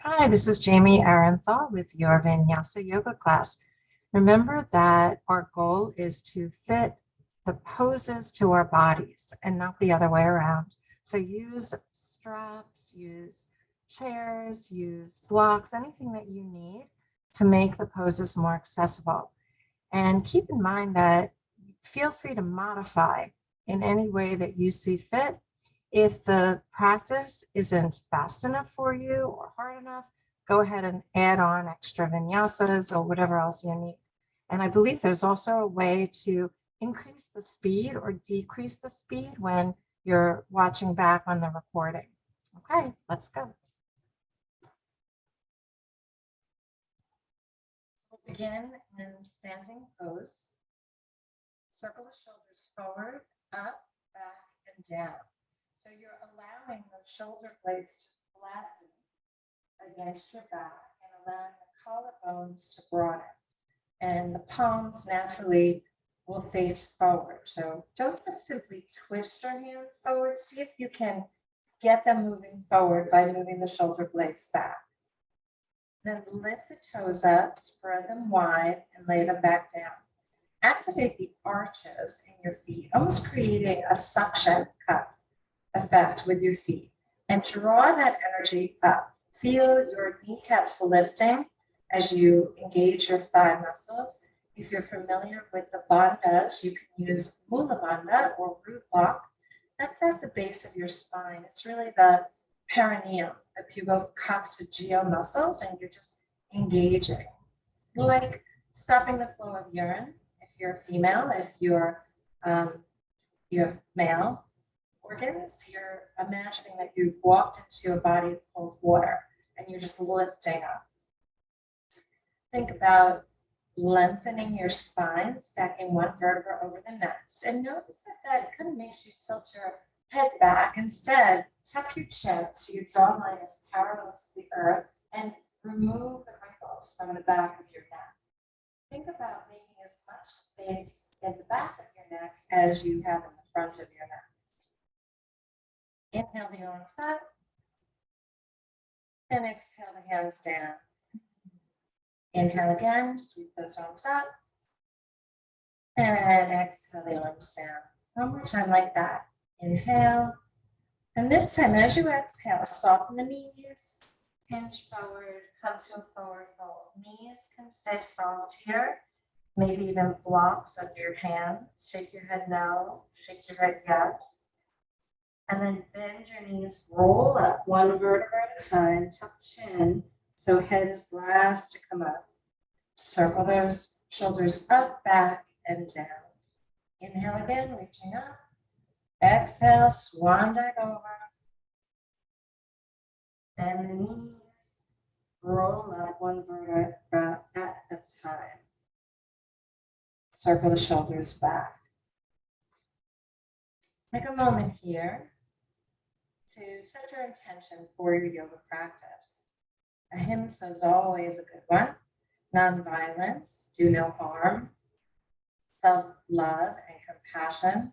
Hi, this is Jamie Arenthal with your Vinyasa yoga class. Remember that our goal is to fit the poses to our bodies and not the other way around. So use straps, use chairs, use blocks, anything that you need to make the poses more accessible. And keep in mind that feel free to modify in any way that you see fit. If the practice isn't fast enough for you or hard enough, go ahead and add on extra vinyasas or whatever else you need. And I believe there's also a way to increase the speed or decrease the speed when you're watching back on the recording. Okay, let's go. So we'll begin in standing pose. Circle the shoulders forward, up, back, and down. So you're allowing the shoulder blades to flatten against your back and allowing the collarbones to broaden. And the palms naturally will face forward. So don't just simply twist your hands forward. See if you can get them moving forward by moving the shoulder blades back. Then lift the toes up, spread them wide, and lay them back down. Activate the arches in your feet, almost creating a suction cup effect with your feet. And draw that energy up. Feel your kneecaps lifting as you engage your thigh muscles. If you're familiar with the bandhas, you can use Mula Bandha or root block. That's at the base of your spine. It's really the perineum, the pubococcygeal muscles, and you're just engaging. Like stopping the flow of urine if you're female, if you're male organs, you're imagining that you've walked into a body of cold water and you're just lifting up. Think about lengthening your spine, stacking one vertebra over the next. And notice that kind of makes you tilt your head back. Instead, tuck your chin so your jawline is parallel to the earth and remove the wrinkles from the back of your neck. Think about making as much space in the back of your neck as you have in the front of your neck. Inhale the arms up and exhale the hands down. Inhale again, sweep those arms up and exhale the arms down. One more time like that. Inhale. And this time, as you exhale, soften the knees, hinge forward, come to a forward fold. Knees can stay soft here. Maybe even blocks of your hands. Shake your head no, shake your head yes. And then bend your knees, roll up one vertebra at a time, tuck chin, so head is last to come up. Circle those shoulders up, back, and down. Inhale again, reaching up. Exhale, swan dive over. Bend the knees, roll up one vertebra at a time. Circle the shoulders back. Take a moment here to set your intention for your yoga practice. Ahimsa is always a good one. Non-violence, do no harm, self-love and compassion.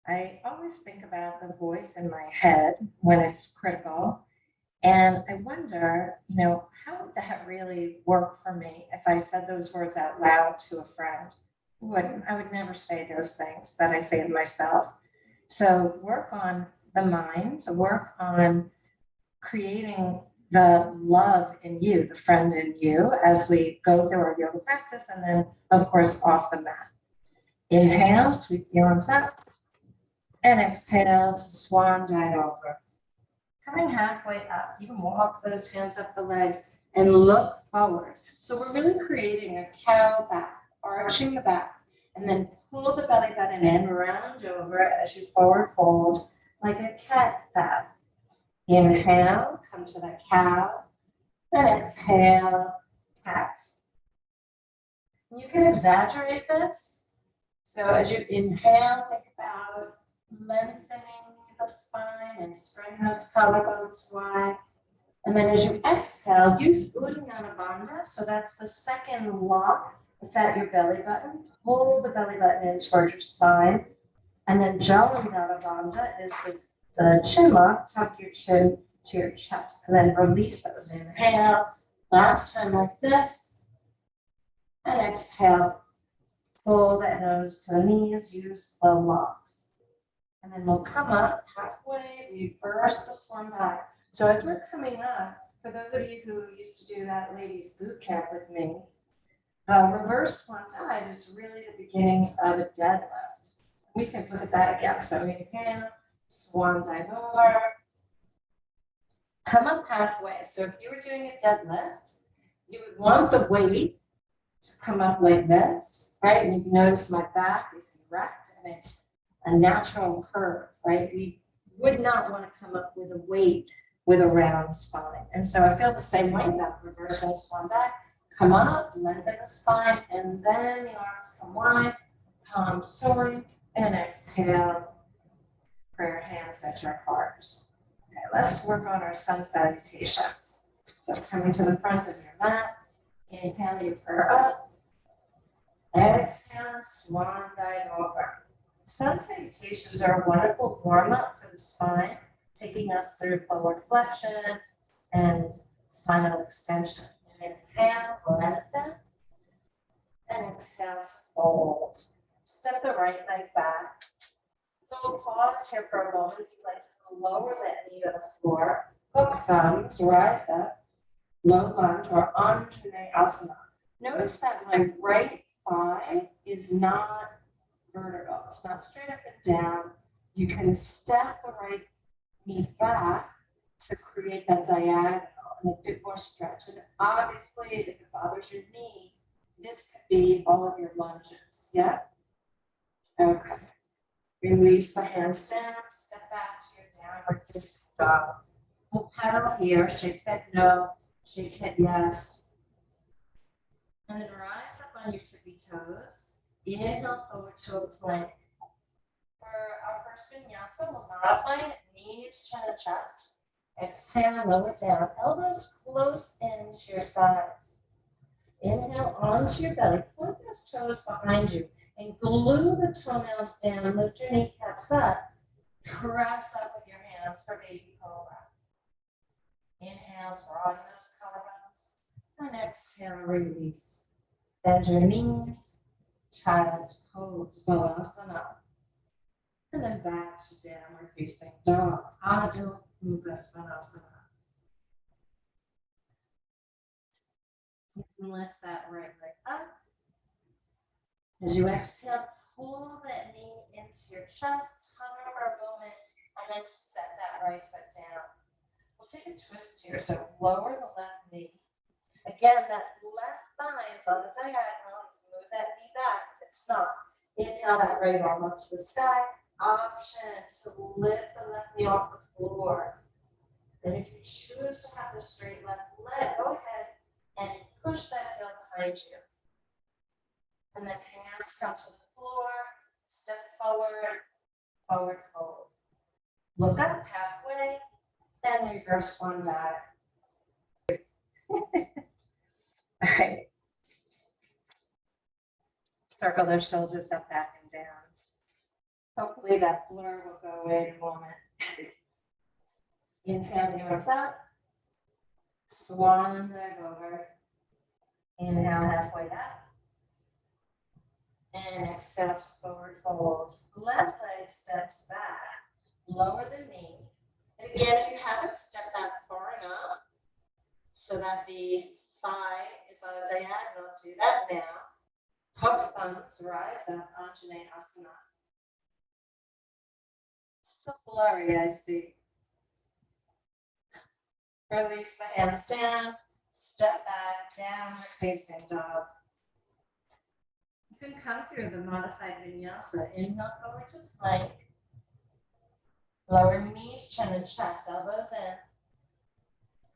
I always think about the voice in my head when it's critical. And I wonder, how would that really work for me if I said those words out loud to a friend? I would never say those things that I say to myself. So work on the mind, work on creating the love in you, the friend in you, as we go through our yoga practice, and then, of course, off the mat. Inhale, sweep the arms up, and exhale to swan dive over. Coming halfway up, you can walk those hands up the legs and look forward. So we're really creating a cow back, arching the back, and then pull the belly button in, round over as you forward fold, like a cat back. Inhale, come to the cow, and exhale, cat. You can exaggerate this. So as you inhale, think about lengthening the spine and spreading those collarbones wide. And then as you exhale, use Uddiyana Bandha. So that's the second lock. It's at your belly button. Pull the belly button in towards your spine. And then Jalandhara Bandha is the chin lock. Tuck your chin to your chest, and then release those. Inhale, last time like this, and exhale. Fold that nose to the knees, use the locks. And then we'll come up halfway, reverse the swan dive. So as we're coming up, for those of you who used to do that ladies boot camp with me, the reverse swan dive is really the beginnings of a deadlift. We can look at that again. So inhale, swan dive over, come up halfway. So if you were doing a deadlift, you would want the weight to come up like this, right? And you can notice my back is erect and it's a natural curve, right? We would not want to come up with a weight with a round spine. And so I feel the same way now, reversing swan dive. Come up, lengthen the spine, and then the arms come wide, palms soaring, and exhale, prayer hands at your heart. Okay, let's work on our sun salutations. So coming to the front of your mat, inhale your prayer up, exhale, swan dive over. Sun salutations are a wonderful warm-up for the spine, taking us through forward flexion and spinal extension. Inhale, lengthen, and exhale, fold. Step the right leg back. So we'll pause here for a moment. If you'd like to lower that knee to the floor, hook thumbs, rise up, low lunge, or Anjaneyasana. Notice that my right thigh is not vertical. It's not straight up and down. You can step the right knee back to create that diagonal and a bit more stretch. And obviously, if it bothers your knee, this could be all of your lunges. Yeah? Okay. Release the hands down, step back to your downward facing dog. We'll pedal here, shake that no, shake that yes. And then rise up on your tippy toes. Inhale forward to a plank. For our first vinyasa, we'll modify it, knees, chin, and chest. Exhale, lower down, elbows close into your sides. Inhale onto your belly, point those toes behind you, and glue the toenails down, lift your kneecaps up, press up with your hands for baby cobra. Inhale, broaden those collarbones, and exhale, release. Bend your knees, child's pose, balasana. And then back to downward facing dog, Adho Mukha Svanasana. You can lift that right leg up. As you exhale, pull that knee into your chest, hover for a moment, and then set that right foot down. We'll take a twist here. So lower the left knee. Again, that left thigh is on the diagonal. Move that knee back if it's not. Inhale that right arm up to the sky. Option to lift the left knee off the floor. And if you choose to have the straight left leg, go ahead and push that heel behind you. And then hands come to the floor, step forward, forward fold. Look up halfway, and reverse swan dive. All right. Circle those shoulders up, back, and down. Hopefully that blur will go away in a moment. Inhale the arms up, swan dive over. Inhale halfway up. And exhale to forward fold. Left leg steps back. Lower the knee. And again, if you haven't stepped back far enough so that the thigh is on a diagonal, do that now. Hook thumbs, rise up, Anjaneyasana. Still blurry, I see. Release the hands down. Step back, downward facing dog. You can come through the modified vinyasa. Inhale forward to plank. Lower knees, chin, and chest, elbows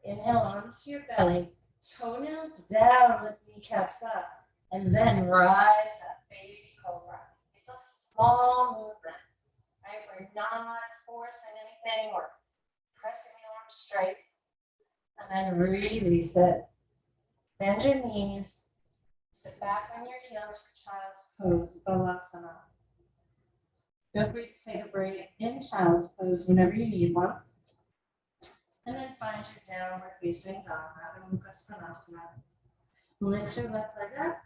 in. Inhale onto your belly. Toenails down, lift kneecaps up. And then rise up, baby cobra. It's a small movement, right? We're not forcing anything. We're pressing the arms straight. And then release it. Bend your knees. Sit back on your heels for child's pose, balasana. Feel free to take a break in child's pose whenever you need one. And then find your downward facing dog, Adho Mukha Svanasana. Lift your left leg up.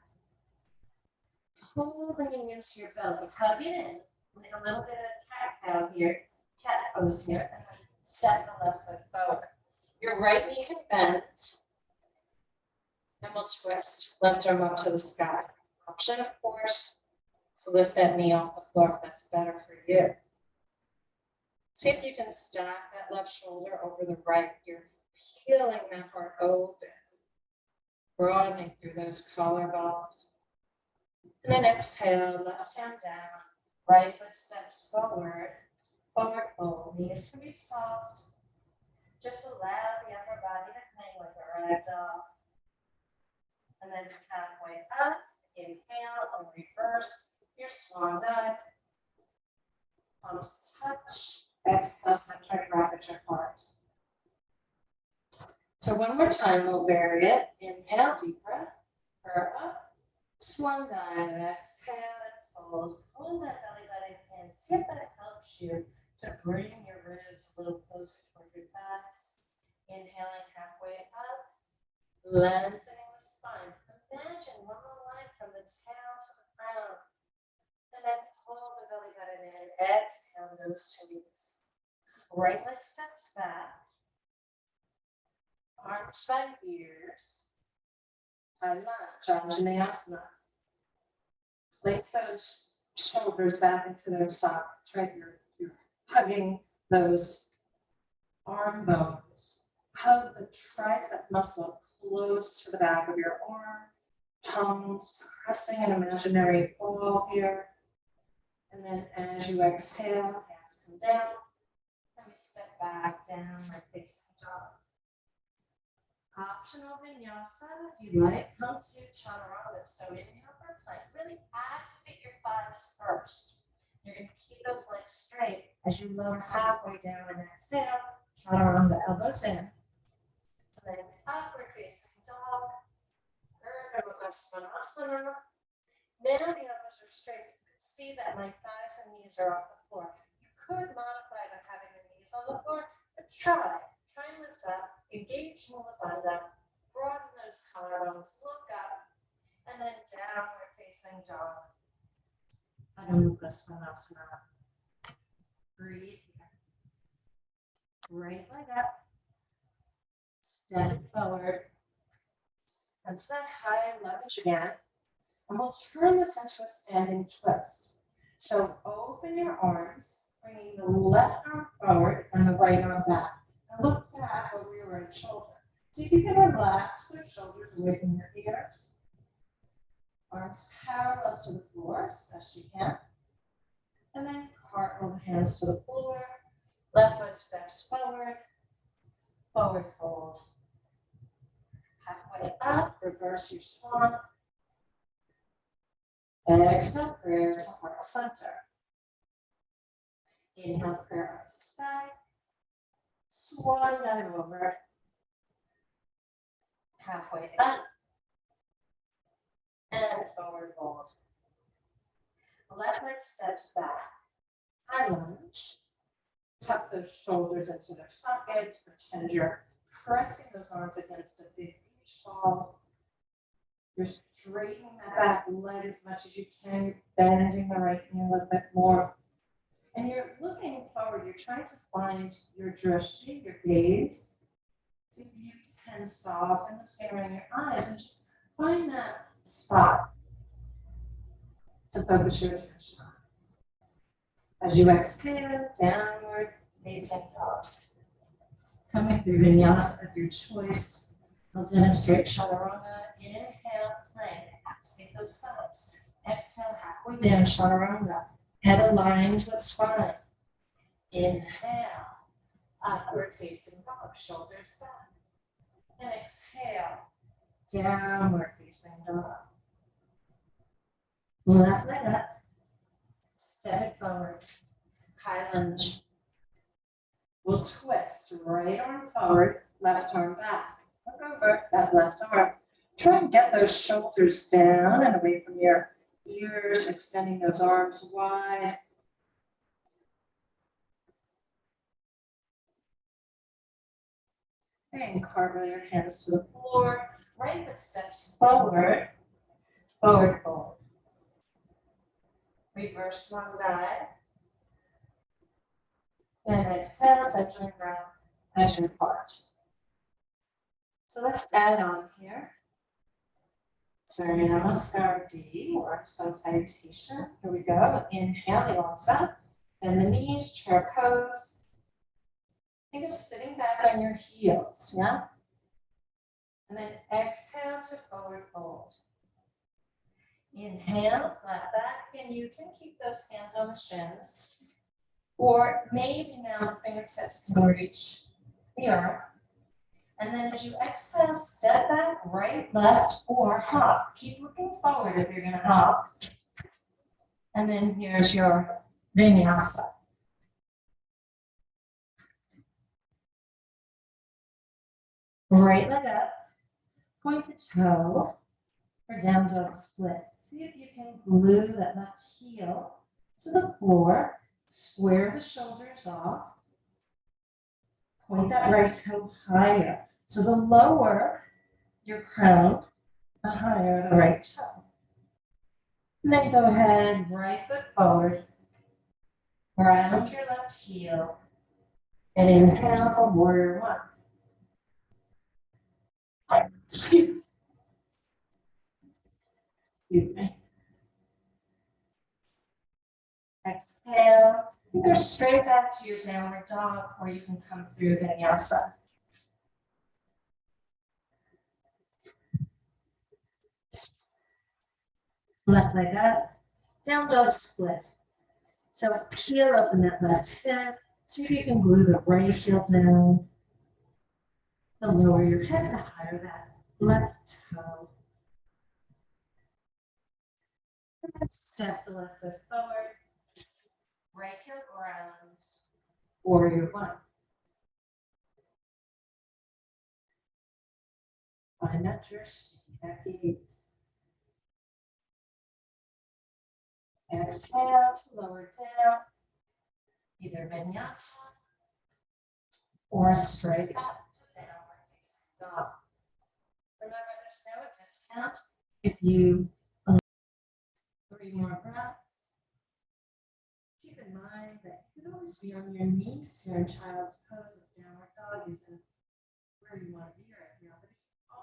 Pull the knee into your belly. Hug it in. Like a little bit of cat-cow here. Cat pose here. And then step the left foot forward. Your right knee can bend. And we'll twist. Left arm up to the sky. Option, of course, to lift that knee off the floor if that's better for you. See if you can stack that left shoulder over the right. You're peeling that heart open, broadening through those collarbones. And then exhale, left hand down, right foot steps forward, forward fold. Knees can be soft. Just allow the upper body to hang like a rag doll. And then halfway up, inhale and reverse your swan dive. Palms touch. Exhale, center, grab at your heart. So one more time, we'll vary it. Inhale, deep breath, purr up, swan dive, exhale and fold. Pull that belly button in. See if that helps you to bring your ribs a little closer toward your thighs. Inhaling halfway up, lengthening the spine. Imagine one more line from the tail to the crown. And then pull the belly button in. Exhale, nose to knees. Right leg steps back. Arms by ears. High lunge, Anjaneyasana. Place those shoulders back into their sockets, right? You're hugging those arm bones. Hug the tricep muscle close to the back of your arm. Palms pressing an imaginary ball here. And then as you exhale, hands come down. And we step back down like facing dog. Optional vinyasa, if you like, come to chaturanga. So inhale for plank. Really activate your thighs first. You're going to keep those legs straight as you lower halfway down and exhale. Chaturanga, elbows in. And then upward facing dog. Urdhva Mukha Svanasana. Now the elbows are straight. You can see that my thighs and knees are off the floor. You could modify by having the knees on the floor, but try. Try and lift up, engage Mula Bandha, broaden those collarbones, look up, and then downward facing dog. Adho Mukha Svanasana. Breathe here. Right leg up. Step forward. Come to that high lunge again. And we'll turn this into a standing twist. So open your arms, bringing the left arm forward and the right arm back. And look back over your right shoulder. See if you can relax those shoulders away from your ears. Arms parallel to the floor as best you can. And then cartwheel the hands to the floor. Left foot steps forward. Forward fold. Halfway up, reverse your swan. Exhale, prayer to heart center. Inhale, prayer up to sky. Swan dive over. Halfway up. And forward fold. Left leg steps back. High lunge. Tuck those shoulders into their sockets. Pretend you're pressing those arms against a big beach ball. You're straightening that back leg as much as you can. You're bending the right knee a little bit more. And you're looking forward. You're trying to find your drishti, your gaze. See if you can soften the skin around your eyes and just find that spot to focus your attention on. As you exhale, downward facing dog. Coming through vinyasa of your choice. I'll demonstrate chaturanga. Inhale, plank. Activate those thighs. Exhale, halfway down, chaturanga. Head aligned with spine. Inhale, upward facing dog. Shoulders back. And exhale, downward facing dog. Left leg up. Step it forward. High lunge. We'll twist. Right arm forward, left arm back. Look over that left arm. Try and get those shoulders down and away from your ears, extending those arms wide. And cartwheel your hands to the floor. Right foot steps forward, forward fold. Reverse one dive. And exhale, centering around as your part. So let's add on here. Surya Namaskar D or salutation. Here we go. Inhale, arms up. And the knees, chair pose. Think of sitting back on your heels, yeah? And then exhale to forward fold. Inhale, flat back, and you can keep those hands on the shins. Or maybe now the fingertips can reach the arm. And then as you exhale, step back, right, left, or hop. Keep looking forward if you're gonna hop. And then here's your vinyasa. Right leg up, point the toe, or down dog split. See if you can glue that left heel to the floor, square the shoulders off, point that right toe higher. So the lower your crown, the higher the right toe. And then go ahead, right foot forward, ground your left heel, and inhale for warrior one. Excuse me. Exhale, you go straight back to your downward dog, or you can come through vinyasa. Left leg up, down dog split. So peel open that left hip. See if you can glue the right heel down. The lower your head, the higher that left toe. And then step the left foot forward. Right heel grounds. Warrior one. Find that drishti, that gaze. Exhale to lower down. Either vinyasa or straight up to downward facing dog. Remember, there's no discount if you allow 3 more breaths. Keep in mind that you can always be on your knees here in child's pose. If downward dog isn't where you want to be right now.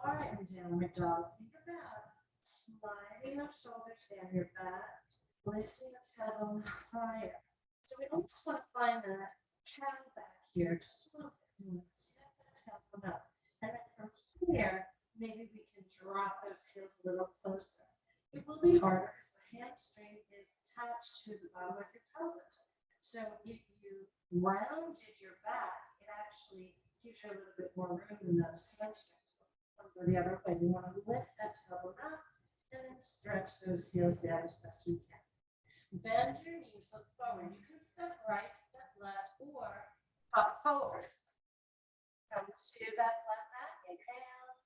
But if you are in downward dog, think about sliding those shoulders down your back, lifting the tailbone higher. So we almost want to find that cow back here, just a little bit. Step the tailbone up. And then from here, maybe we can drop those heels a little closer. It will be harder because the hamstring is attached to the bottom of your pelvis. So if you rounded your back, it actually gives you a little bit more room in those hamstrings. Go the other way. You want to lift that tailbone up and then stretch those heels down as best you can. Bend your knees, look forward. You can step right, step left, or hop forward. Come to that flat back, inhale,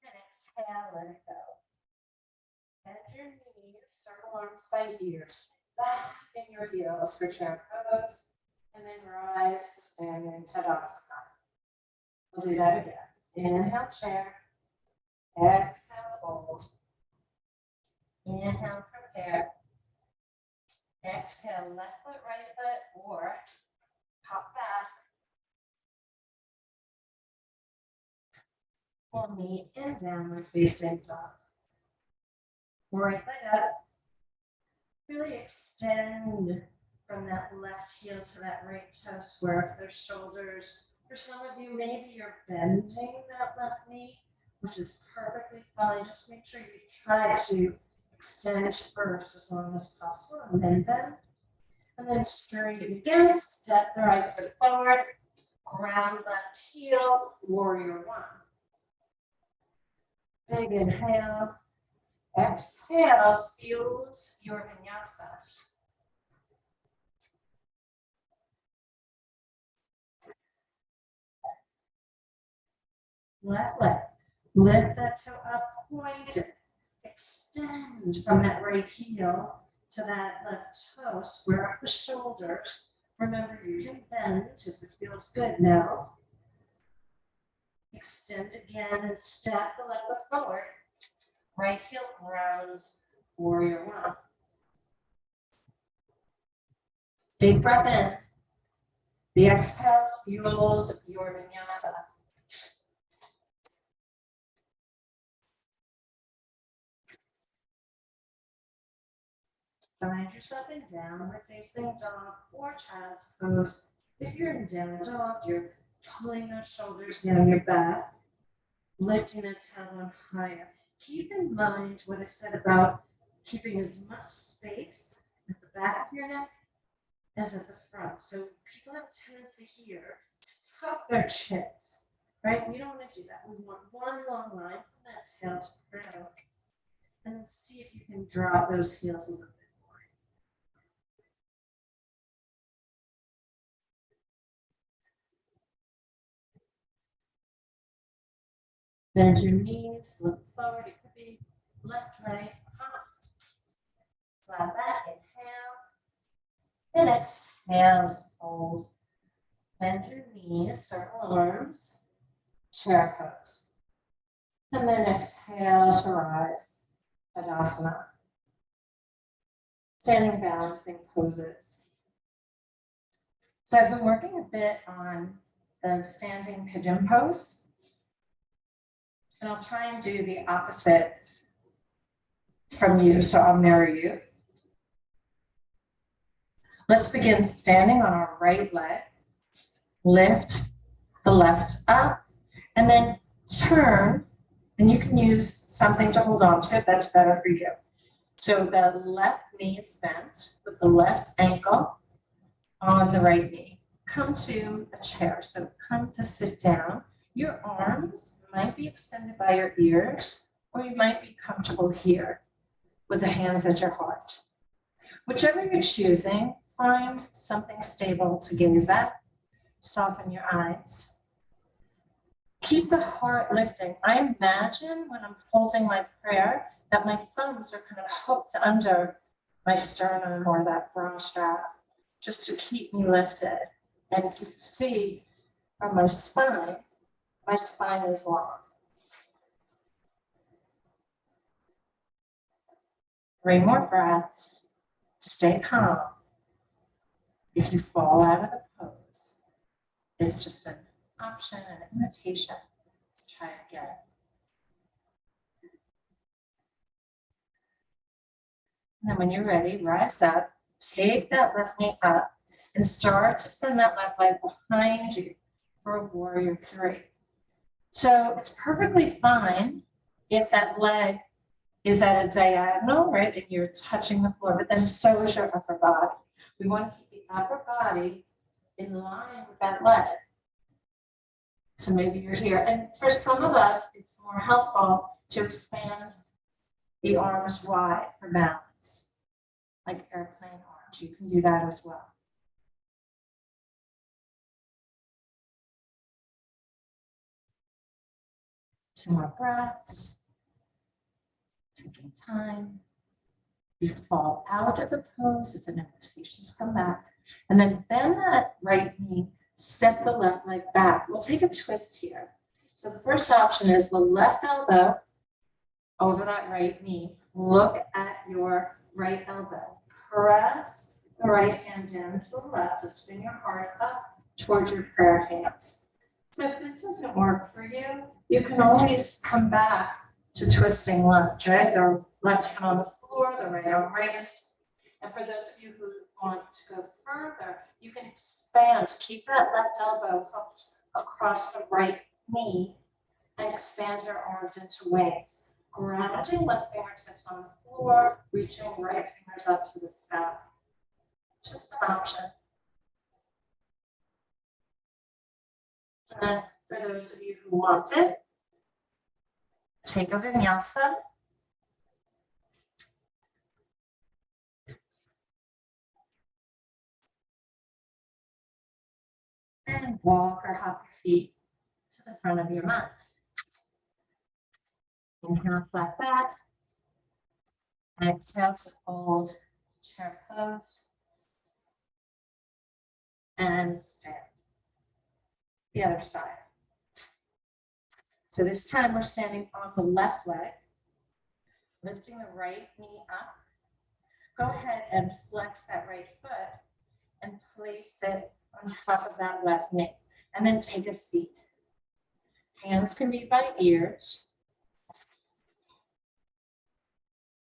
and exhale, let it go. Bend your knees, circle arms by ears, back in your heels for chair pose, and then rise to standing Tadasana. We'll do that again. Inhale, chair. Exhale, fold. Inhale, prepare. Exhale, left foot, right foot, or hop back. We'll meet in downward facing dog. Right leg up. Really extend from that left heel to that right toe, square up those shoulders. For some of you, maybe you're bending that left knee, which is perfectly fine. Just make sure you try to extend first as long as possible, and then bend. And then straighten again, step the right foot forward, ground left heel, warrior one. Big inhale. Exhale, fuels your vinyasa. Left leg. Lift that toe up, point it. Extend from that right heel to that left toe, square up the shoulders. Remember, you can bend if it feels good now. Extend again and step the left foot forward. Right heel ground, warrior one. Big breath in. The exhale fuels your vinyasa. Find yourself in downward facing dog or child's pose. If you're in down dog, you're pulling those shoulders down your back, lifting the tailbone higher. Keep in mind what I said about keeping as much space at the back of your neck as at the front. So people have a tendency here to tuck their chins, right? We don't want to do that. We want one long line from that tail to crown. And then see if you can drop those heels a little bit. Bend your knees, look forward. It could be left, right, hop. Flat back, inhale. And exhale, hold. Bend your knees, circle arms, chair pose. And then exhale to rise, Tadasana. Standing balancing poses. So I've been working a bit on the standing pigeon pose. And I'll try and do the opposite from you, so I'll mirror you. Let's begin standing on our right leg. Lift the left up, and then turn, and you can use something to hold on to if that's better for you. So the left knee is bent with the left ankle on the right knee. Come to a chair, so come to sit down. Your arms might be extended by your ears, or you might be comfortable here with the hands at your heart. Whichever you're choosing, find something stable to gaze at. Soften your eyes. Keep the heart lifting. I imagine when I'm holding my prayer that my thumbs are kind of hooked under my sternum or that bra strap, just to keep me lifted. And you can see from my spine is long. 3 more breaths. Stay calm. If you fall out of the pose, it's just an option, an invitation to try again. And then when you're ready, rise up, take that left knee up, and start to send that left leg behind you for a warrior 3. So it's perfectly fine if that leg is at a diagonal, right, and you're touching the floor, but then so is your upper body. We want to keep the upper body in line with that leg. So maybe you're here. And for some of us, it's more helpful to expand the arms wide for balance, like airplane arms. You can do that as well. Two more breaths. Taking time. You fall out of the pose. It's an invitation to come back. And then bend that right knee. Step the left leg back. We'll take a twist here. So the first option is the left elbow over that right knee. Look at your right elbow. Press the right hand down to the left to spin your heart up towards your prayer hands. So if this doesn't work for you, you can always come back to twisting lunge, right? The left hand on the floor, the right arm raised. And for those of you who want to go further, you can expand, keep that left elbow hooked across the right knee and expand your arms into wings. Grounding left fingertips on the floor, reaching right fingers up to the sky. Just an option. And then for those of you who want it, take a vinyasa. And walk or hop your feet to the front of your mat. Inhale, flat back. Exhale to fold, chair pose. And stand. The other side. So this time we're standing on the left leg, lifting the right knee up. Go ahead and flex that right foot and place it on top of that left knee. And then take a seat. Hands can be by ears.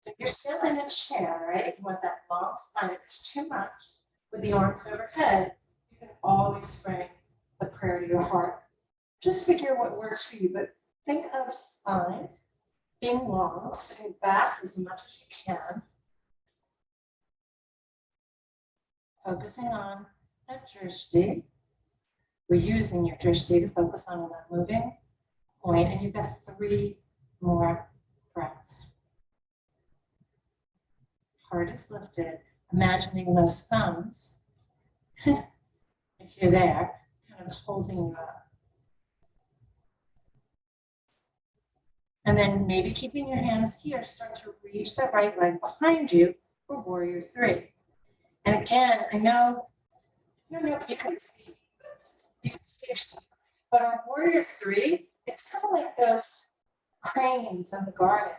So if you're still in a chair, right, you want that long spine. If it's too much with the arms overhead, you can always bring the prayer to your heart. Just figure what works for you, but think of spine being long, sitting back as much as you can. Focusing on that drishti. We're using your drishti to focus on that moving point, and you've got 3 more breaths. Heart is lifted, imagining those thumbs, if you're there, kind of holding you up. And then maybe keeping your hands here, start to reach the right leg behind you for warrior 3. And again, I don't know if you can see yourself, but on warrior 3, it's kind of like those cranes in the garden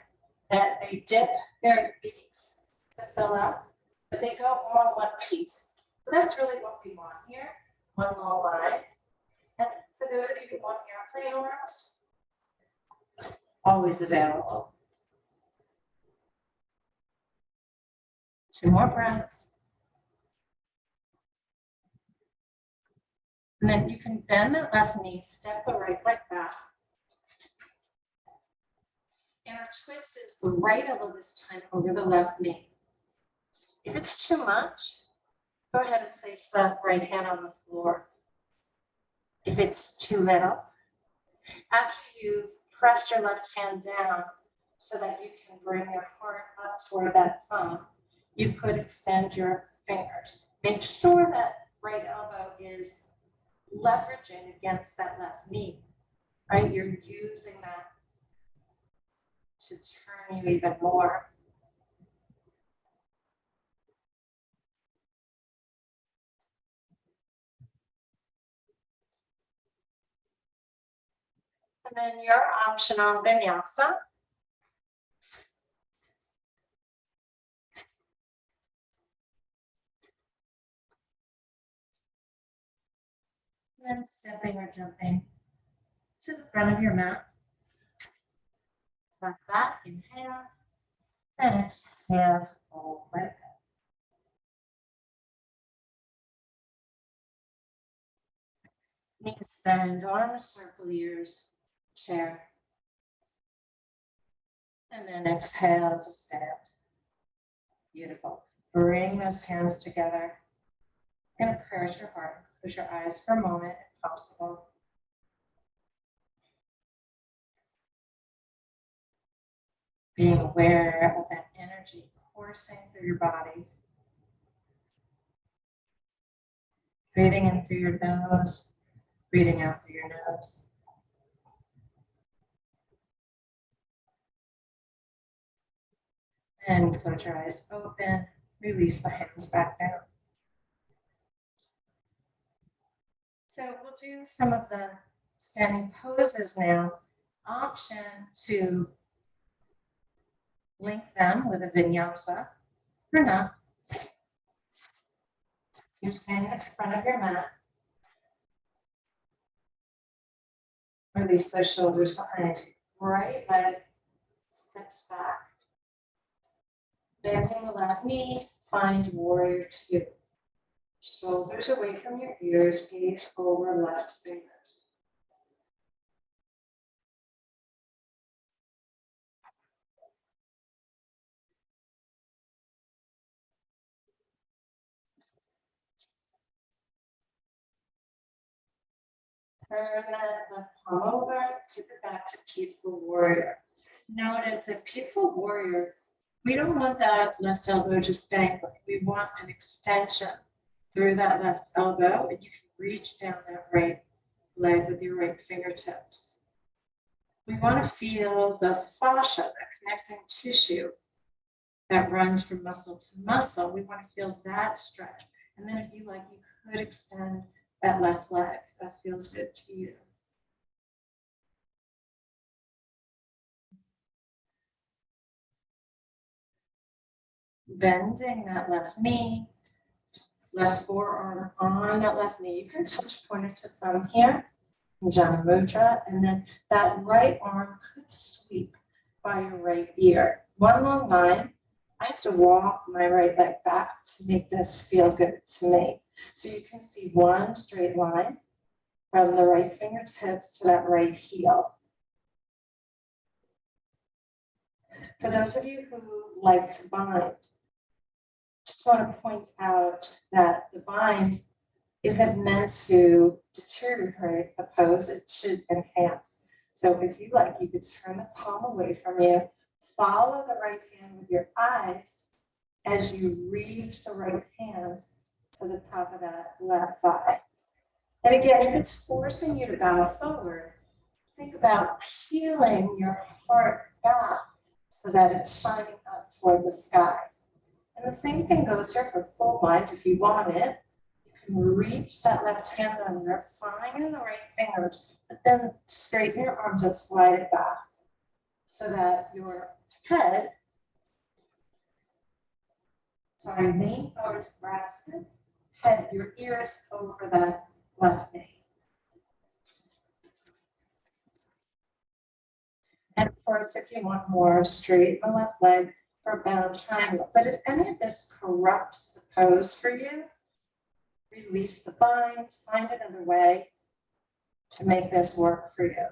that they dip their beaks to fill up, but they go all in one piece. So that's really what we want here, one long line. And for those of you who want airplane arms, always available. 2 more breaths. And then you can bend the left knee, step the right leg back. And our twist is the right elbow this time over the left knee. If it's too much, go ahead and place the right hand on the floor. If it's too little, after you press your left hand down so that you can bring your heart up toward that thumb, you could extend your fingers. Make sure that right elbow is leveraging against that left knee, right? You're using that to turn you even more. And then your optional vinyasa. And then stepping or jumping to the front of your mat. Flat back, inhale, and exhale, fold right back. Knees bend, arms circle ears, chair. And then exhale to stand. Beautiful. Bring those hands together. And prayer to your heart. Close your eyes for a moment if possible. Being aware of that energy coursing through your body. Breathing in through your nose, breathing out through your nose. And close your eyes open, release the hands back down. So we'll do some of the standing poses now. Option to link them with a vinyasa or not. You're standing at the front of your mat. Release those shoulders behind you. Right leg steps back. Bending the left knee, find warrior 2. Shoulders away from your ears, gaze over left fingers. Turn that left palm over, tip it back to peaceful warrior. Notice that peaceful warrior, we don't want that left elbow just dangling. We want an extension through that left elbow, and you can reach down that right leg with your right fingertips. We want to feel the fascia, the connecting tissue that runs from muscle to muscle. We want to feel that stretch. And then if you like, you could extend that left leg. That feels good to you. Bending that left knee, left forearm on that left knee. You can touch pointer to thumb here, Jana Mudra, and then that right arm could sweep by your right ear. One long line. I have to walk my right leg back to make this feel good to me. So you can see one straight line from the right fingertips to that right heel. For those of you who like to bind, just want to point out that the bind isn't meant to deteriorate the pose, it should enhance. So if you like, you could turn the palm away from you, follow the right hand with your eyes as you reach the right hand to the top of that left thigh. And again, if it's forcing you to bow forward, think about peeling your heart back so that it's shining up toward the sky. And the same thing goes here for full bind. If you want it, you can reach that left hand under, find the right fingers, but then straighten your arms and slide it back so that your head, lean forward to grasp it, head, your ears over that left knee. And of course, if you want more, straighten the left leg for a bound triangle. But if any of this corrupts the pose for you, release the bind, find another way to make this work for you.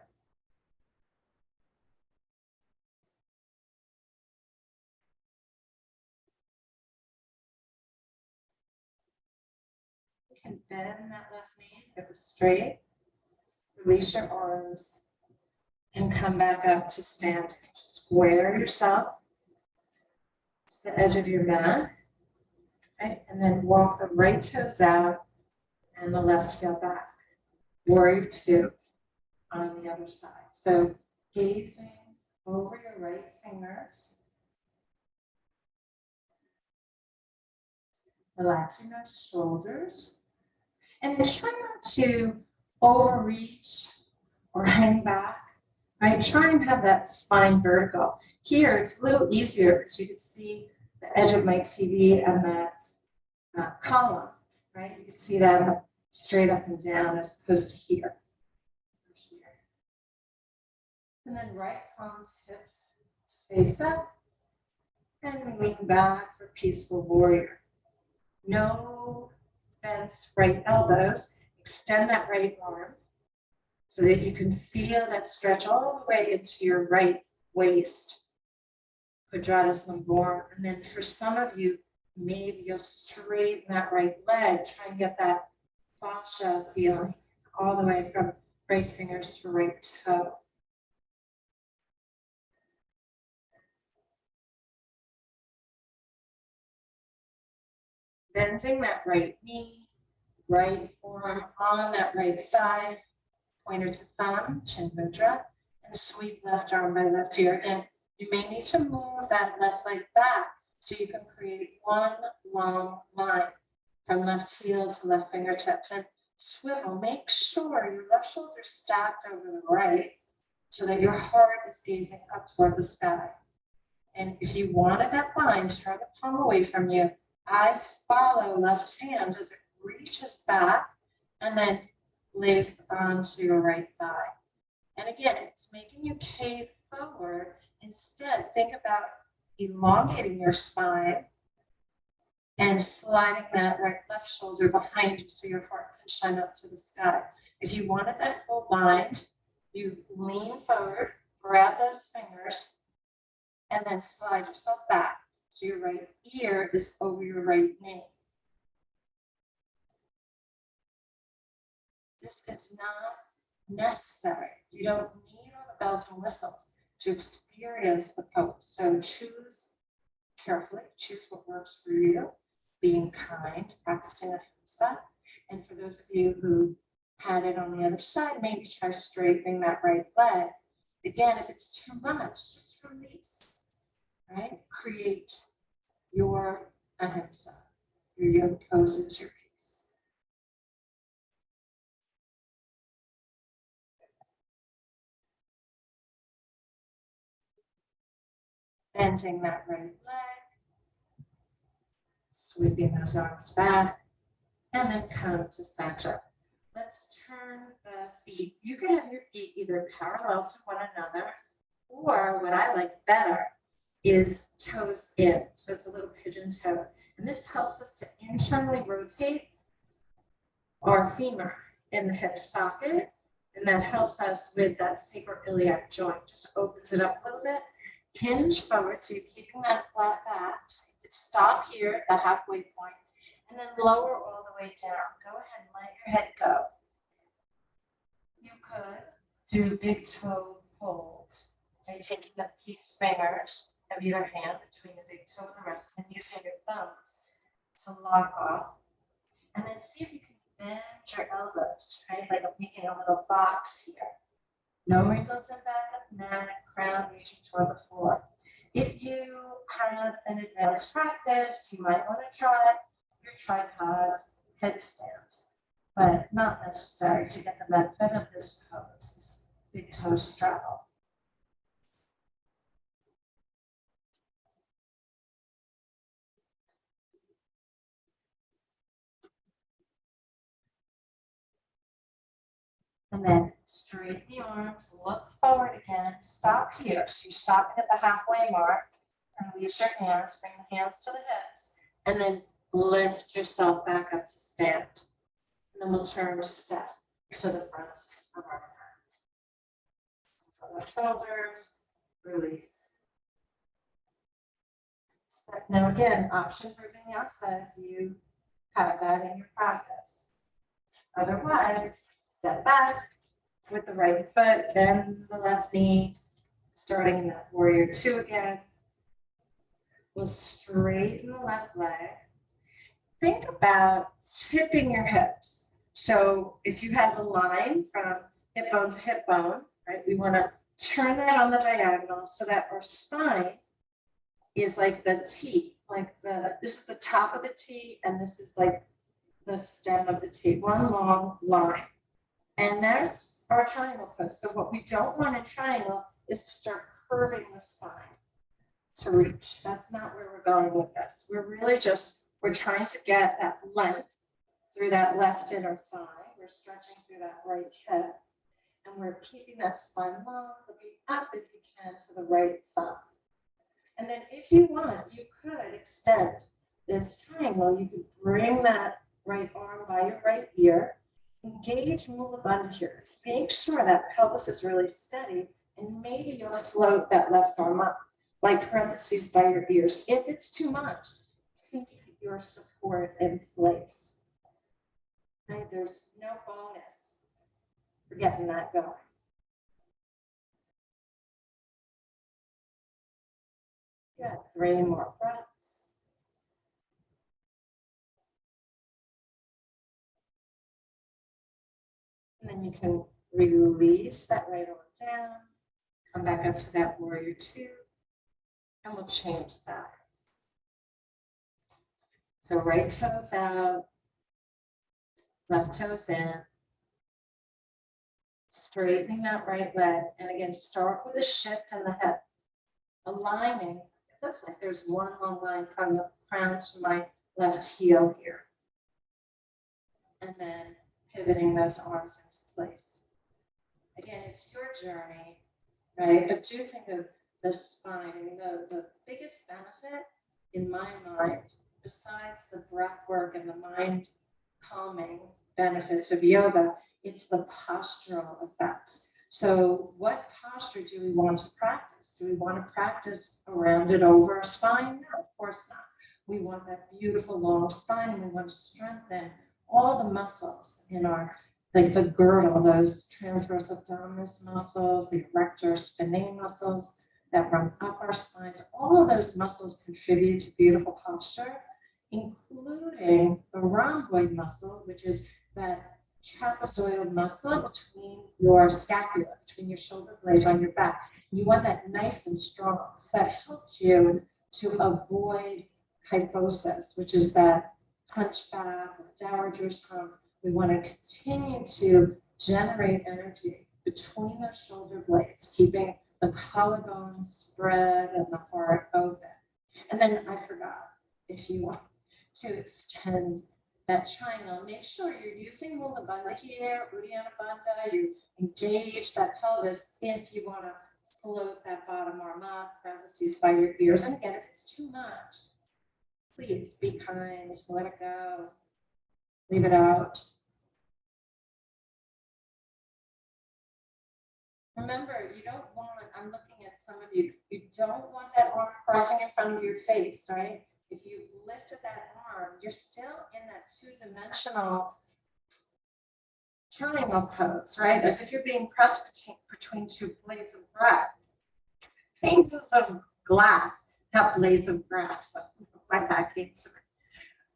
You can bend that left knee if it was straight. Release your arms and come back up to stand. Square yourself to the edge of your mat. Right? And then walk the right toes out and the left heel back. Warrior two on the other side. So gazing over your right fingers. Relaxing those shoulders. And try not to overreach or hang back. Right? Try and have that spine vertical. Here, it's a little easier because you can see the edge of my TV and that column, right? You can see that straight up and down as opposed to here. And then right palms, hips face up, and lean back for peaceful warrior. No bent right elbows. Extend that right arm so that you can feel that stretch all the way into your right waist. Quadratus lumborum. And then for some of you, maybe you'll straighten that right leg. Try and get that fascia feeling all the way from right fingers to right toe. Bending that right knee, right forearm on that right side, pointer to thumb, chin mudra, and sweep left arm by left ear. And you may need to move that left leg back so you can create one long line from left heel to left fingertips. And swivel, make sure your left shoulder is stacked over the right so that your heart is gazing up toward the sky. And if you wanted that bind, turn the palm away from you. Eyes follow left hand as it reaches back and then lace onto your right thigh. And again, it's making you cave forward. Instead, think about elongating your spine and sliding that right left shoulder behind you so your heart can shine up to the sky. If you wanted that full bind, you lean forward, grab those fingers, and then slide yourself back so your right ear is over your right knee. This is not necessary. You don't need all the bells and whistles to experience the pose. So choose carefully, choose what works for you, being kind, practicing ahimsa. And for those of you who had it on the other side, maybe try straightening that right leg. Again, if it's too much, just release, right? Create your ahimsa. Your yoga pose is your piece. Bending that right leg. Sweeping those arms back and then come to center. Let's turn the feet. You can have your feet either parallel to one another, or what I like better is toes in. So it's a little pigeon toe. And this helps us to internally rotate our femur in the hip socket. And that helps us with that sacroiliac joint. Just opens it up a little bit. Hinge forward, so you're keeping that flat back. Stop here at the halfway point, and then lower all the way down. Go ahead and let your head go. You could do big toe holds by taking the peace fingers of either hand between the big toe and the rest and using your thumbs to lock off. And then see if you can bend your elbows, right? Like I'm making a little box here. No wrinkles in back of neck, crown reaching toward the floor. If you have an advanced practice, you might want to try your tripod headstand, but not necessary to get the benefit of this pose, this big toe straddle. And then straighten the arms, look forward again, stop here. So you're stopping at the halfway mark, and release your hands, bring the hands to the hips, and then lift yourself back up to stand. And then we'll turn to step to the front of our mat. Our shoulders, release. Step. Now again, option for vinyasa if you have that in your practice. Otherwise, step back with the right foot, bend the left knee, starting in that warrior two again. We'll straighten the left leg. Think about tipping your hips. So if you have a line from hip bone to hip bone, right, we want to turn that on the diagonal so that our spine is like the T, this is the top of the T, and this is like the stem of the T, one long line. And that's our triangle pose. So what we don't want in triangle is to start curving the spine to reach. That's not where we're going with this. We're trying to get that length through that left inner thigh. We're stretching through that right hip. And we're keeping that spine long, looking up if you can to the right side. And then if you want, you could extend this triangle. You could bring that right arm by your right ear. Engage Mula Bandha here. Make sure that pelvis is really steady, and maybe you'll float that left arm up, like parentheses by your ears. If it's too much, keep your support in place. Right? There's no bonus for getting that going. Good. 3 more breaths. And then you can release that right arm down, come back up to that warrior two, and we'll change sides. So right toes out, left toes in, straightening that right leg, and again, start with a shift in the hip, aligning. It looks like there's one long line from the crown to my left heel here. And then pivoting those arms into place. Again, it's your journey, right? But do think of the spine. I mean, the biggest benefit in my mind, besides the breath work and the mind calming benefits of yoga, it's the postural effects. So what posture do we want to practice? Do we want to practice a rounded over spine? No, of course not. We want that beautiful long spine, and we want to strengthen all the muscles in our, like the girdle, those transverse abdominis muscles, the erector spinae muscles that run up our spines. All of those muscles contribute to beautiful posture, including the rhomboid muscle, which is that trapezoidal muscle between your scapula, between your shoulder blades on your back. You want that nice and strong, because that helps you to avoid kyphosis, which is that hunchback or dowager's hump. We want to continue to generate energy between those shoulder blades, keeping the collarbone spread and the heart open. And then I forgot, if you want to extend that triangle. Make sure you're using Mula Bandha here, Uddiyana Bandha. You engage that pelvis if you want to float that bottom arm up, parentheses by your ears. And again, if it's too much, please be kind, let it go, leave it out. Remember, you don't want, I'm looking at some of you, you don't want that arm crossing in front of your face, right? If you lifted that arm, you're still in that two-dimensional triangle pose, right? As if you're being pressed between two blades of grass. Paintings of glass have blades of grass. My back aches.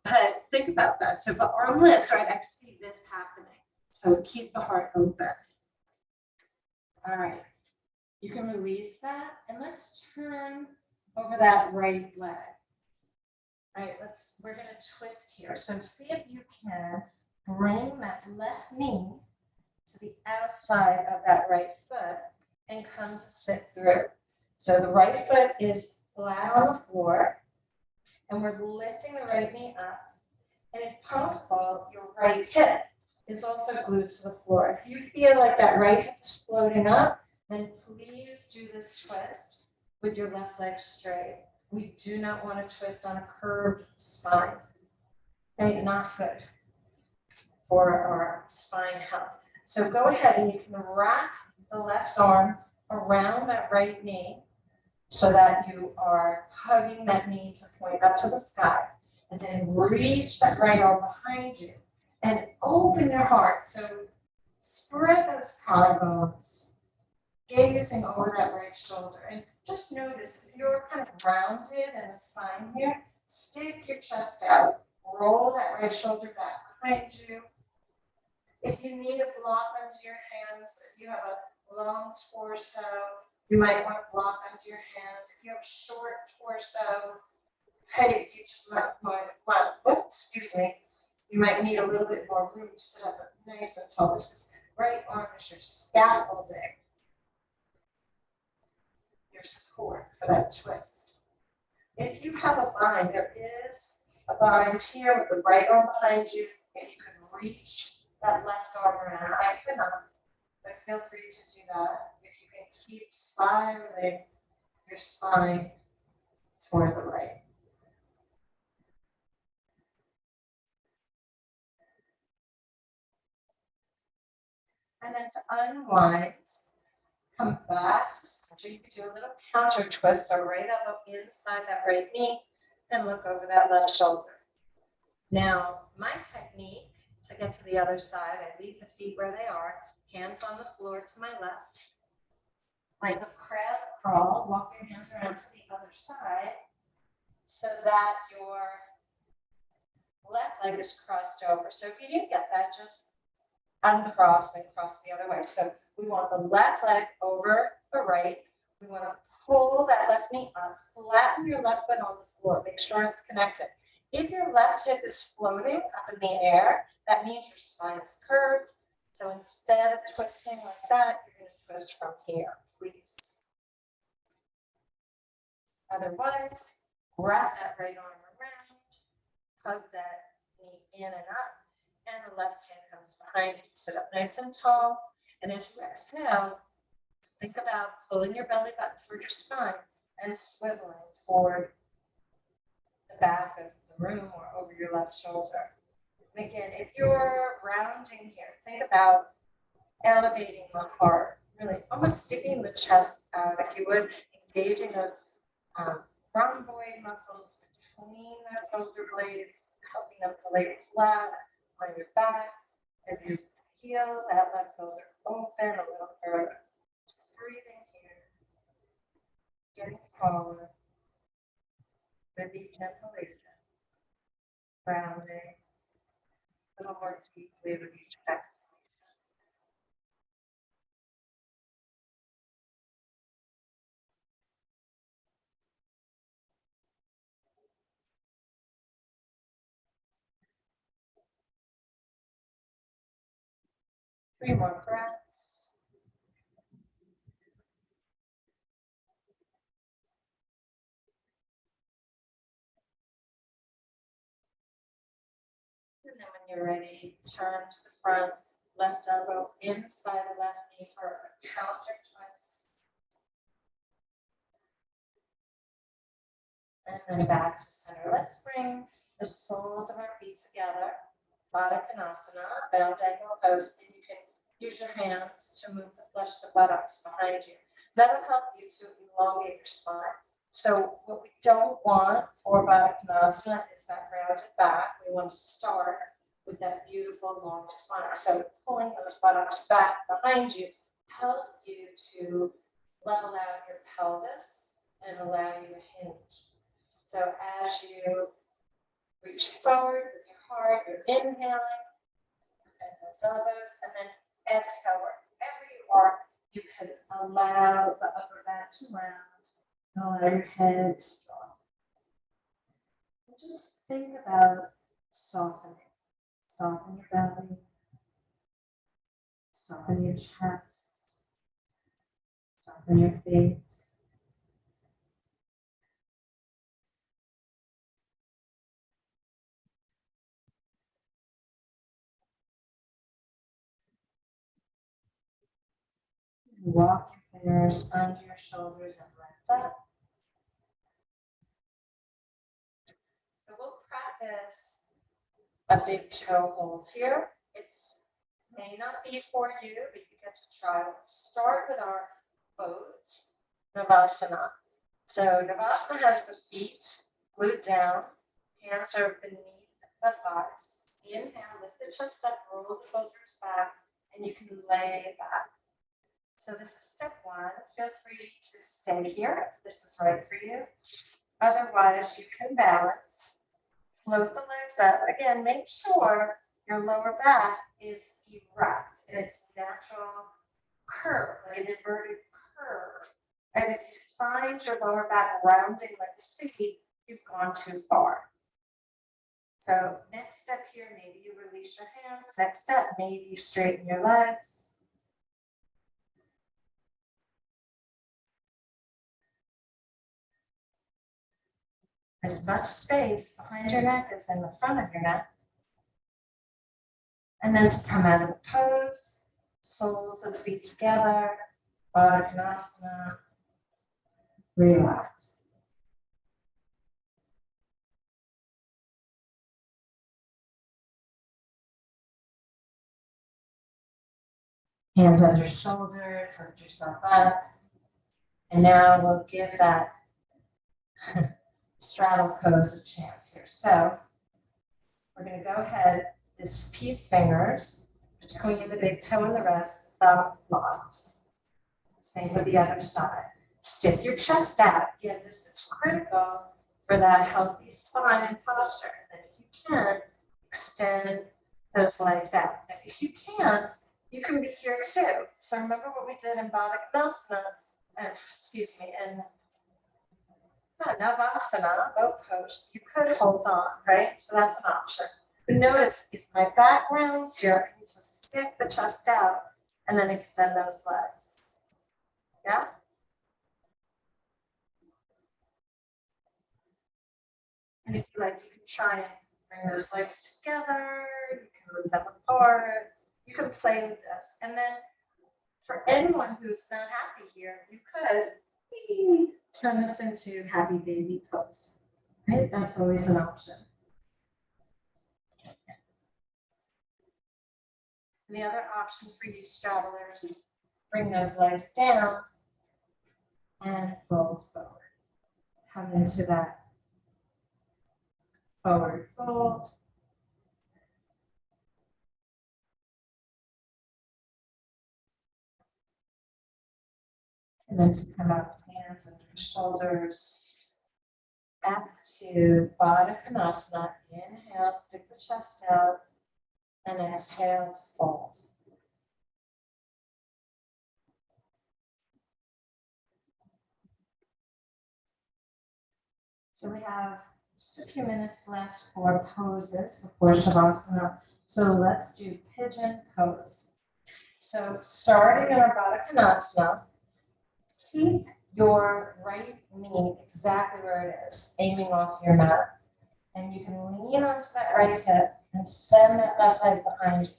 But think about that. So the armless, right? I see this happening. So keep the heart open. All right. You can release that, and let's turn over that right leg. All right, we're gonna twist here. So see if you can bring that left knee to the outside of that right foot and come to sit through. So the right foot is flat on the floor, and we're lifting the right knee up. And if possible, your right hip is also glued to the floor. If you feel like that right hip is floating up, then please do this twist with your left leg straight. We do not want to twist on a curved spine. Okay, not good for our spine health. So go ahead and you can wrap the left arm around that right knee so that you are hugging that knee to point up to the sky. And then reach that right arm behind you and open your heart. So spread those collarbones, gazing over that right shoulder. And just notice if you're kind of rounded in the spine here, stick your chest out, roll that right shoulder back behind you. If you need a block under your hands, if you have a long torso, you might want to block under your hands. If you have a short torso, hey, you just might want, excuse me, you might need a little bit more room to sit up nice and tall. This is right arm is your scaffolding, your support for that twist. If you have a bind, there is a bind here with the right arm behind you. If you can reach that left arm around, I cannot, but feel free to do that. If you can keep spiraling your spine toward the right. And then to unwind, come back to center. You can do a little counter twist or right up inside that right knee and look over that left shoulder. Now, my technique to get to the other side, I leave the feet where they are, hands on the floor to my left. Like a crab crawl, walk your hands around to the other side so that your left leg is crossed over. So if you didn't get that, just uncross and cross the other way. So we want the left leg over the right. We want to pull that left knee up, flatten your left foot on the floor, make sure it's connected. If your left hip is floating up in the air, that means your spine is curved. So instead of twisting like that, you're going to twist from here, please. Otherwise, wrap that right arm around, hug that knee in and up, and the left hand comes behind you. Sit up nice and tall. And as you exhale, think about pulling your belly button toward your spine and swiveling toward the back of the room or over your left shoulder. And again, if you're rounding here, think about elevating the heart, really almost sticking the chest out, if you would, engaging those rhomboid muscles between the shoulder blades, helping them to lay flat on your back as you feel that left shoulder open a little further. Just breathing here, getting taller with each exhalation, grounding a little more deeply with each exhalation. 3 more breaths. you're ready, turn to the front, left elbow inside the left knee for a counter twist. And then back to center. Let's bring the soles of our feet together. Baddha Konasana, bound angle pose, and you can use your hands to move the flesh of the buttocks behind you. That'll help you to elongate your spine. So what we don't want for Baddha Konasana is that rounded back. We want to start with that beautiful long spine. So pulling those buttocks back behind you help you to level out your pelvis and allow you to hinge. So as you reach forward with your heart, you're inhaling, bend those elbows, and then exhale wherever you are. You can allow the upper back to round, allow your head to drop. And just think about softening. Soften your belly, soften your chest, soften your face. Walk your fingers under your shoulders and lift up. And we'll practice a big toe hold here. It's may not be for you, but you get to try. We'll start with our boat, Navasana. So Navasana has the feet glued down, hands are beneath the thighs. Inhale, lift the chest up, roll the shoulders back, and you can lay back. So this is step one. Feel free to stay here if this is right for you. Otherwise, you can balance. Float the legs up. Again, make sure your lower back is erect. It's natural curve, like an inverted curve. And if you find your lower back rounding like a C, you've gone too far. So next step here, maybe you release your hands. Next step, maybe you straighten your legs. As much space behind your neck as in the front of your neck. And then come out of the pose, soles of the feet together, Baddha Konasana, relax. Hands under shoulders, lift yourself up. And now we'll give that straddle pose a chance here. So we're going to go ahead, this P fingers between the big toe and the rest, thumb locks. Same with the other side. Stiff your chest out. Again, this is critical for that healthy spine and posture. And if you can, extend those legs out. And if you can't, you can be here too. So remember what we did in Baddha Konasana, in Navasana, boat pose, you could hold on, right? So that's an option. But notice if my back rounds here, I need to stick the chest out and then extend those legs. Yeah? And if you like, you can try and bring those legs together, you can move them apart, you can play with this. And then for anyone who's not happy here, you could turn this into happy baby pose. Right? That's always an option. And the other option for you straddlers is bring those legs down and fold forward. Come into that forward fold. And then to come out, hands under the shoulders. Back to Baddha Konasana. Inhale, stick the chest out. And exhale, fold. So we have just a few minutes left for poses before Shavasana. So let's do pigeon pose. So starting in our Baddha Konasana, keep your right knee exactly where it is, aiming off your mat. And you can lean onto that right hip and send that left leg behind you.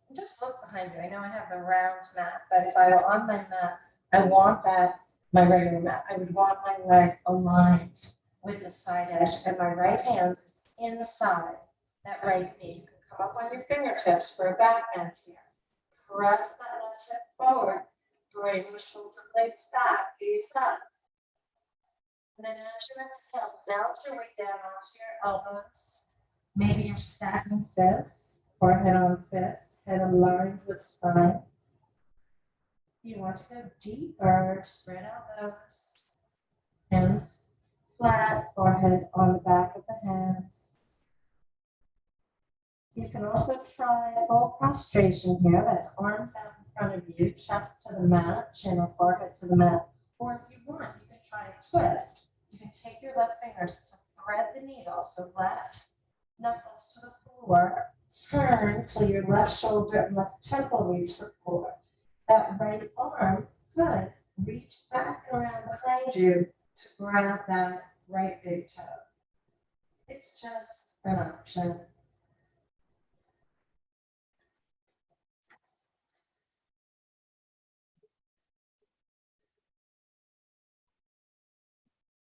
And just look behind you. I know I have the round mat, but if I were on my mat, I want that, my regular mat, I would want my leg aligned with the side edge, and my right hand is inside that right knee. You can come up on your fingertips for a back bend here. Press that left hip forward, bring the shoulder blades back, gaze up. And then as you exhale, melt your way down onto your elbows. Maybe you're stacking fists, forehead on fist, head aligned with spine. You want to go deeper, spread elbows, hands flat, forehead on the back of the hands. You can also try full prostration here. That's arms out in front of you, chest to the mat, chin or forehead to the mat. Or if you want, you can try a twist. You can take your left fingers to thread the needle. So left knuckles to the floor, turn so your left shoulder and left temple reach the floor. That right arm could reach back around behind you to grab that right big toe. It's just an option.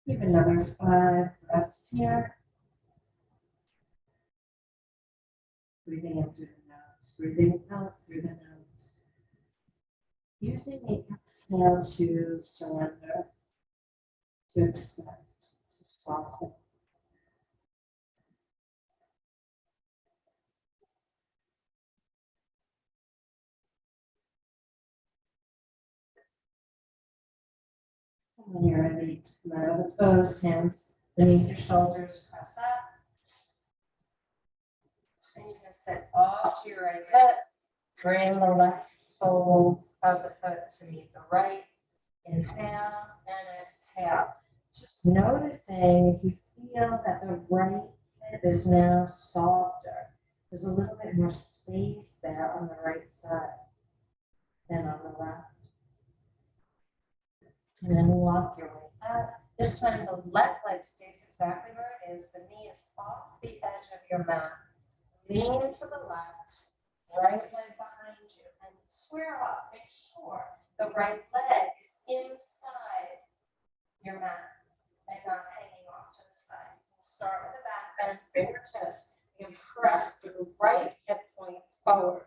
Give another 5 breaths here. Breathing in through the nose, breathing out through the nose. Using the exhale to surrender, to accept, to soften. And when you're ready to come out of the pose, hands beneath your shoulders, press up. And you can sit off to your right hip. Bring the left fold of the foot to meet the right. Inhale and exhale. Just noticing if you feel that the right hip is now softer. There's a little bit more space there on the right side than on the left. And then walk your way up. This time the left leg stays exactly where it is. The knee is off the edge of your mat. Lean to the left, right leg behind you, and square up. Make sure the right leg is inside your mat and not hanging off to the side. We'll start with the back bend, fingertips, and press the right hip point forward.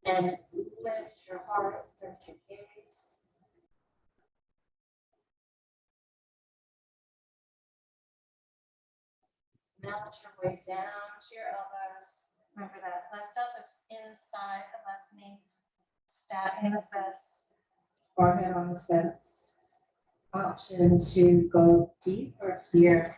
And lift your heart, lift your gaze. Melt your way down to your elbows. Remember that left elbow is inside the left knee. Stacking the fists, forehead on the fists. Option to go deeper here.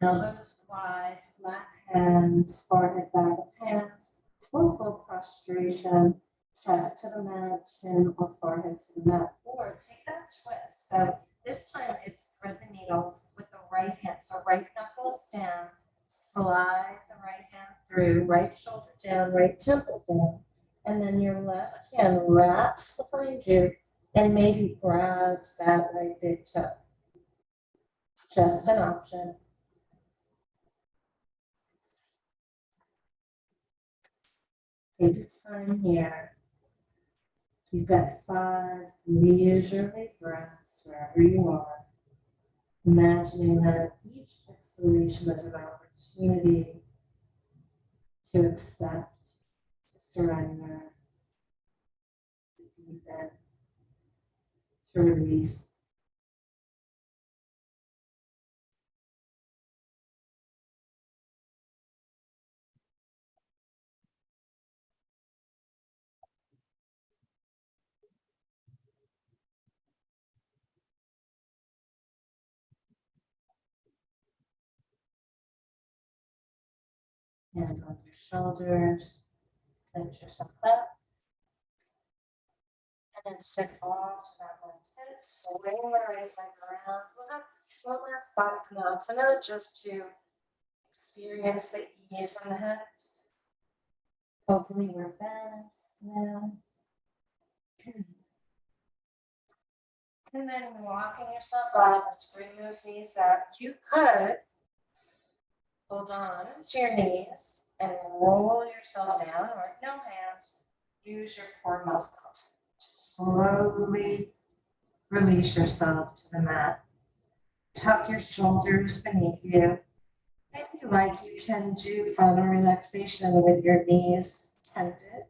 Elbows wide, flat hands, forehead back of hands. Or full prostration, chest to the mat, chin or forehead to the mat. Or take that twist. So this time it's thread the needle with the right hand. So right knuckles down. Slide the right hand through, right shoulder down, right temple down, and then your left hand wraps behind you and maybe grabs that right big toe. Just an option. Take your time here. You've got 5 leisurely breaths wherever you are. Imagining that each exhalation is an opportunity to accept, to surrender, to deepen, to release. Hands on your shoulders, lift yourself up, and then sit off to that one hip, swing the right leg around. We'll have one last body vinyasa just to experience the ease in the hips. Hopefully we're balanced now. And then walking yourself up, let's bring those knees up. You could hold on to your knees and roll yourself down, or no hands. Use your core muscles. Slowly release yourself to the mat. Tuck your shoulders beneath you. If you like, you can do final relaxation with your knees tented.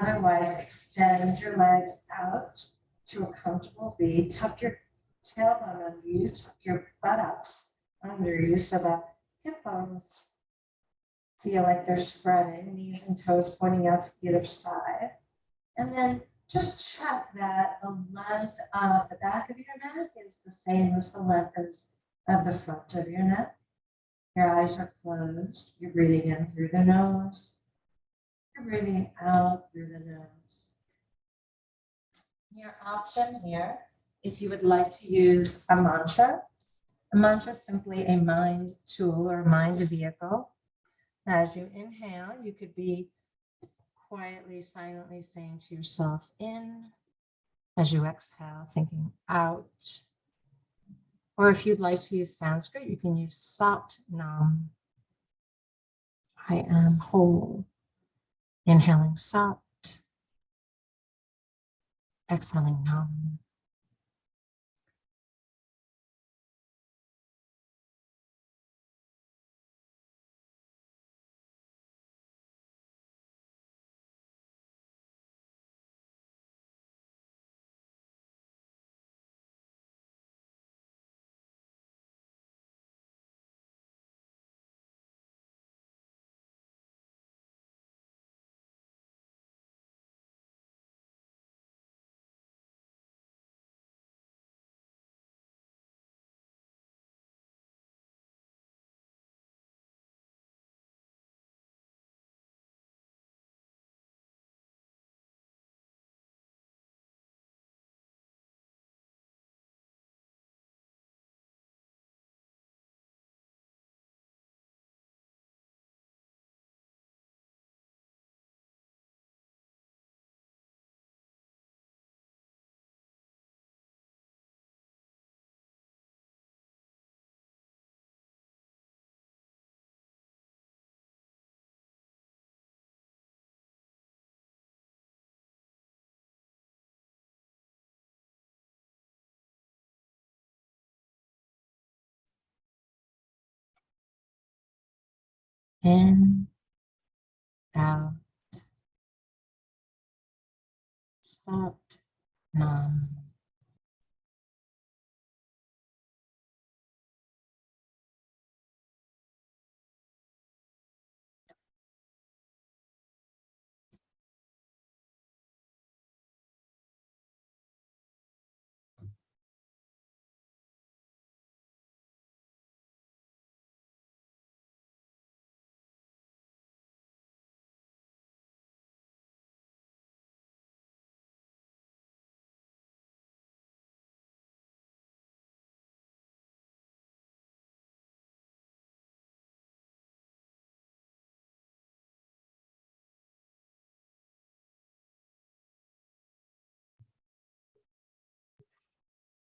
Otherwise, extend your legs out to a comfortable V. Tuck your tailbone under you, tuck your buttocks under you so that hip bones feel like they're spreading, knees and toes pointing out to either side. And then just check that the length of the back of your neck is the same as the length of the front of your neck. Your eyes are closed. You're breathing in through the nose. You're breathing out through the nose. Your option here, if you would like to use a mantra is simply a mind tool or mind vehicle. As you inhale, you could be quietly, silently saying to yourself in. As you exhale, thinking out. Or if you'd like to use Sanskrit, you can use Sat Nam. I am whole. Inhaling Sat, exhaling Nam. In, out, Sat Nam.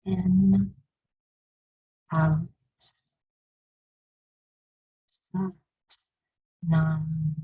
In, out, Sat Nam.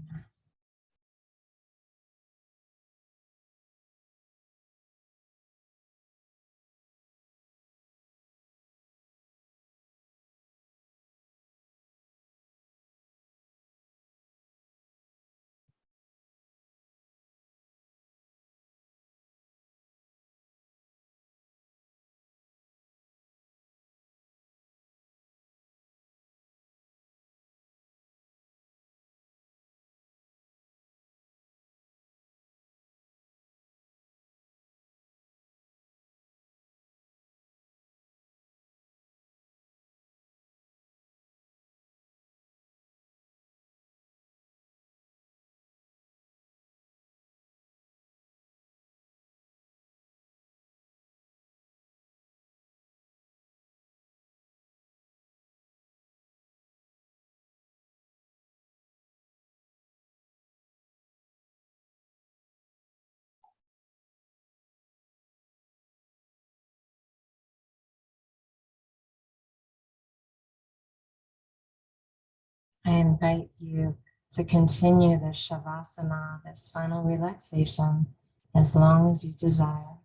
I invite you So continue this Shavasana, this final relaxation, as long as you desire.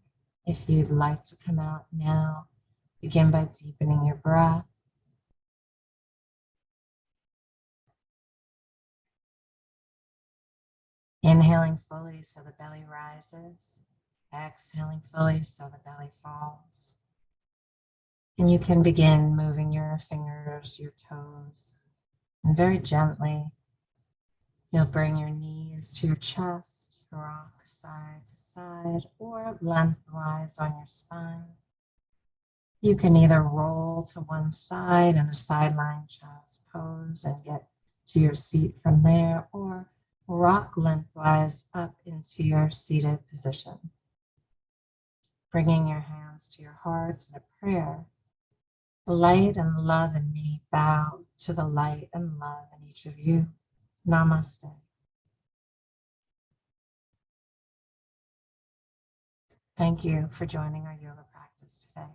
If you'd like to come out now, begin by deepening your breath. Inhaling fully so the belly rises. Exhaling fully so the belly falls. And you can begin moving your fingers, your toes, and very gently, you'll bring your knees to your chest, rock side to side, or lengthwise on your spine. You can either roll to one side in a sideline child's pose and get to your seat from there, or rock lengthwise up into your seated position. Bringing your hands to your heart in a prayer. The light and love in me bow to the light and love in each of you. Namaste. Thank you for joining our yoga practice today.